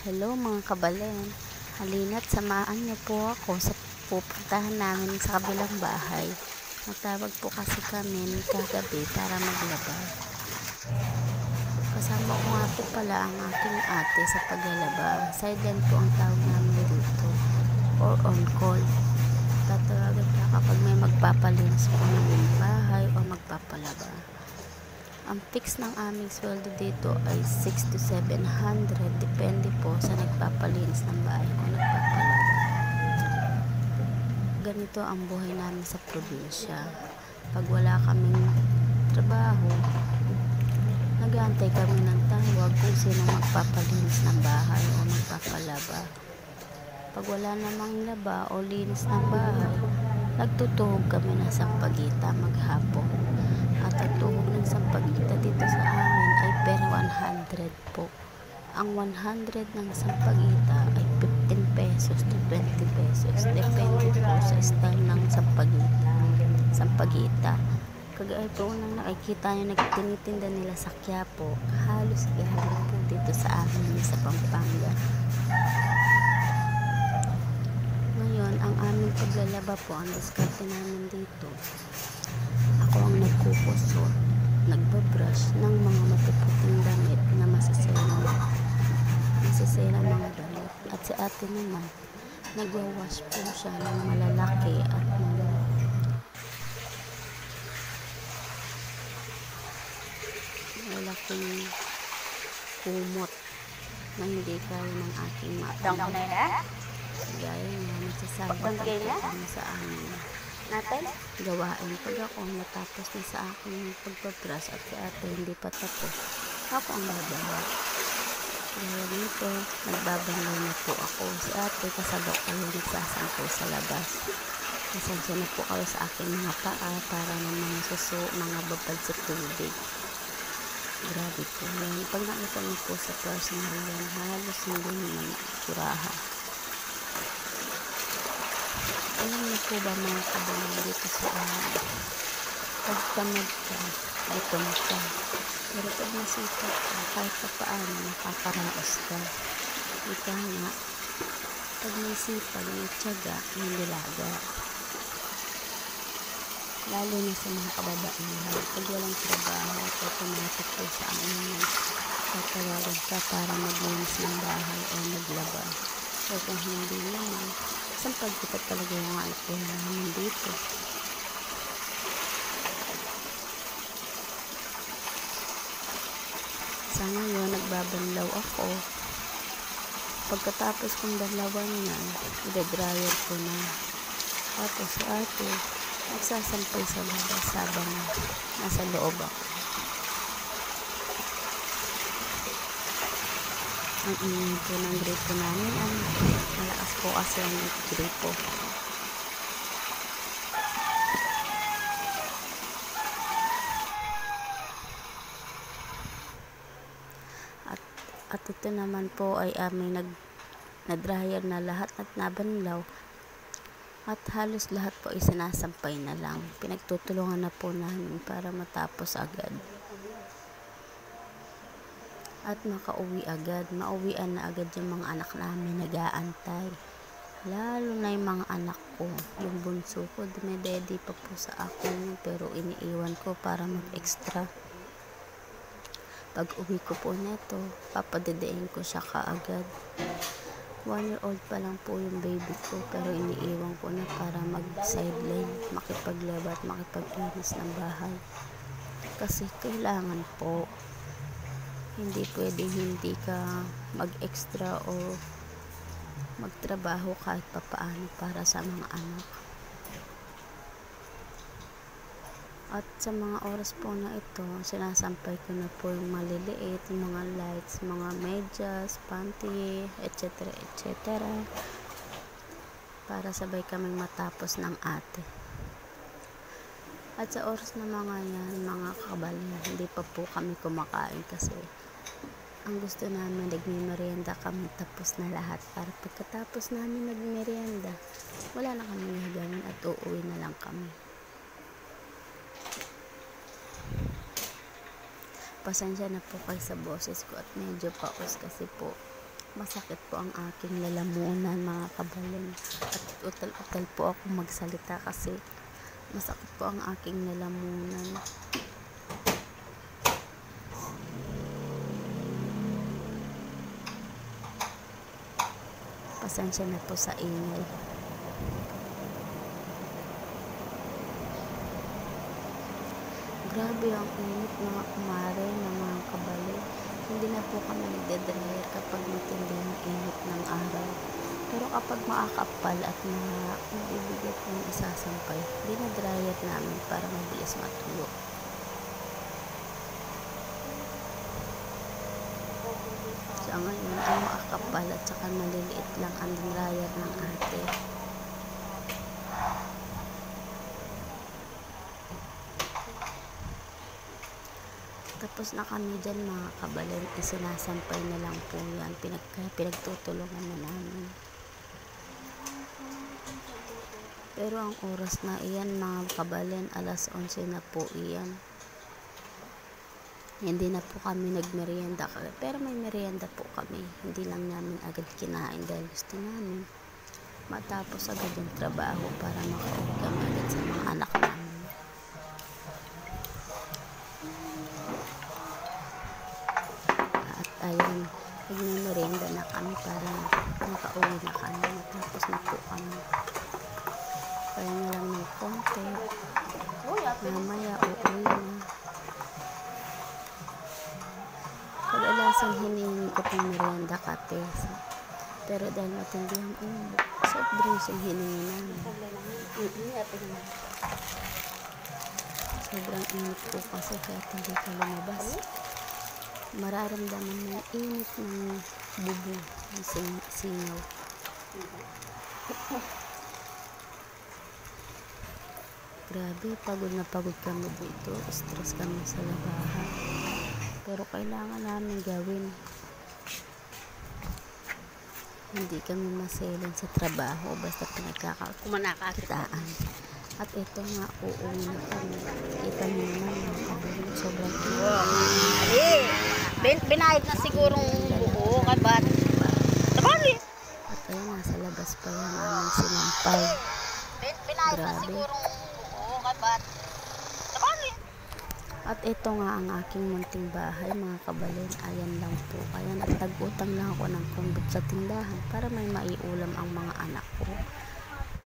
Hello mga kabalen, halina't samahan niyo po ako sa pupuntahan namin sa kabilang bahay. Natawag po kasi kami kagabi para maglaba. Kasama ko nga po pala ang aking ate sa paglalaba. Sideline po ang tawag namin dito, or on call. Tatawagan ka kapag may magpapalinis po ng bahay o magpapalaba. Ang fix ng aming sweldo dito ay 6 to 700, depende po sa nagpapalinis ng bahay o nagpapalaba. Ganito ang buhay namin sa probinsya. Pag wala kaming trabaho, nag-aantay kami ng tawag kung sino magpapalinis ng bahay o magpapalaba. Pag wala namang laba o linis ng bahay, nagtutuhog kami ng sampagita maghapon. At ang tuhog ng sampagita dito sa amin ay per 100 po. Ang 100 ng sampagita ay 15 pesos to 20 pesos. Depende po sa style ng sampagita. Kagaya po nang nakikita nyo nagtinitinda nila sa Quiapo, halos galing po dito sa amin sa Pampanga. Ngayon, ang aming paglalaba po, ang diskarte namin dito, ako ang nagkukusot, nagbabrush ng mga matuputing damit na masiselang mga damit. At si ate naman, nagwawash po siya ng malalaki at malaking kumot na hindi kaya ng aking mata. Gaya nga, nagsasabot kami sa amin gawain. Pag ako natapos na sa aking pagbabrush at si ate hindi pa tapos, ako ang babawa. Kaya dito, nagbabanlaw na po ako. Si ate kasabak kayo nagsasampo sa labas. Pasensya na po kayo sa aking mga paa para naman mga babad sa tubig. Grabe po yan. Pag nakita niyo po sa personal yan, halos hindi naman surahan. Alam niyo po ba mga kabayan dito sa amin? Pag tamad ka, gutom ka. Pero pag nasipag ka, kahit pa paano nakakaraos ka. Ika nga, pag may sipag, may tiyaga, may nilaga. Lalo na sa mga kababaihan, pag walang trabaho, automatic po sa amin, tatawagan ka para maglinis ng bahay o maglaba. O kung hindi naman, sampagita talaga yung anak ko namin dito. Sa ngayon, nagbabanlaw ako. Pagkatapos kong banlawan yan, i-dryer ko na. Tapos si ate, nagsasampay sa labas habang nasa loob ako. Ang ingin po ng gripo namin, malakas po kasi ang gripo. At ito naman po ay aming na-dryer na lahat at nabanlaw. At halos lahat po ay sinasampay na lang. Pinagtutulungan na po namin para matapos agad. At makauwi agad. Mauwian na agad yung mga anak namin nag-aantay. Lalo na yung mga anak ko. Yung bunso ko, dumedede pa po sa akin. Pero iniiwan ko para mag-extra. Pag uwi ko po neto, papadedein ko siya kaagad. 1-year-old pa lang po yung baby ko, pero iniiwan ko na para mag-sideline, makipaglaba at makipaglinis ng bahay. Kasi kailangan po, hindi pwedeng hindi ka mag-extra o magtrabaho kahit papaano para sa mga anak. At sa mga oras po na ito, sinasampay ko na po yung maliliit, yung mga lights, mga medyas, panty, etc. etc. para sabay kaming matapos ng ate. At sa oras na mga yan, mga kabalen, hindi pa po kami kumakain kasi ang gusto namin, nagmimerienda kami tapos na lahat para pagkatapos namin nagmerienda, wala na kami gagawin at uuwi na lang kami. Pasensya na po kayo sa boses ko at medyo paus kasi po Masakit po ang aking lalamunan mga kabalin. At utal-utal po ako magsalita kasi masakit po ang aking lalamunan. Pasensya na po sa ingay. Grabe ang init mga kumare ng mga kabalin. Hindi na po kami nagde-dryer kapag matindi ang init ng araw. Pero kapag maakapal at mabibigat yung isasampay, dinadryer namin para mabilis matulo. So ngayon ay maakapal at saka maliliit lang ang dryer ng ate. Tapos na kami dyan mga kabalin, isinasampay na lang po yan, pinagtutulungan na namin. Pero ang oras na iyan mga kabalin, alas 11 na po iyan. Hindi na po kami nagmerienda, pero may merienda po kami. Hindi lang namin agad kinain dahil gusto namin matapos agad yung trabaho para makauwi kami agad sa mga anak namin. Ayun, nagme-merienda na kami para makauwi na kami. Matapos na po kami. Kaya nga lang ng konti. Mamaya uuwi na. Kadalasang hiningi ko pong merienda kape. Pero dahil matindi ang init, soft drinks yung hiningi namin. Sobrang init po kasi kaya hindi ka lumabas. Mararamdaman mo yung init ng bubo, ng singaw. Grabe, pagod na pagod kami dito. Stress kami sa labahan. Pero kailangan namin gawin. Hindi kami maselan sa trabaho basta pinagkakakitaan. At ito nga, uuwi na kami. Kita niyo naman mga kabalin. Sobrang Binayad na sigurong buo kay Bat. Tabali. At ayun, nasa labas pa yan aming sinampay. Binayad na sigurong buo kay Bat. Tabali. At ito nga ang aking munting bahay mga kabalin. Ayan lang po. Kaya nagtag-utang lang ako ng kumbit sa tindahan para may maiulam ang mga anak ko.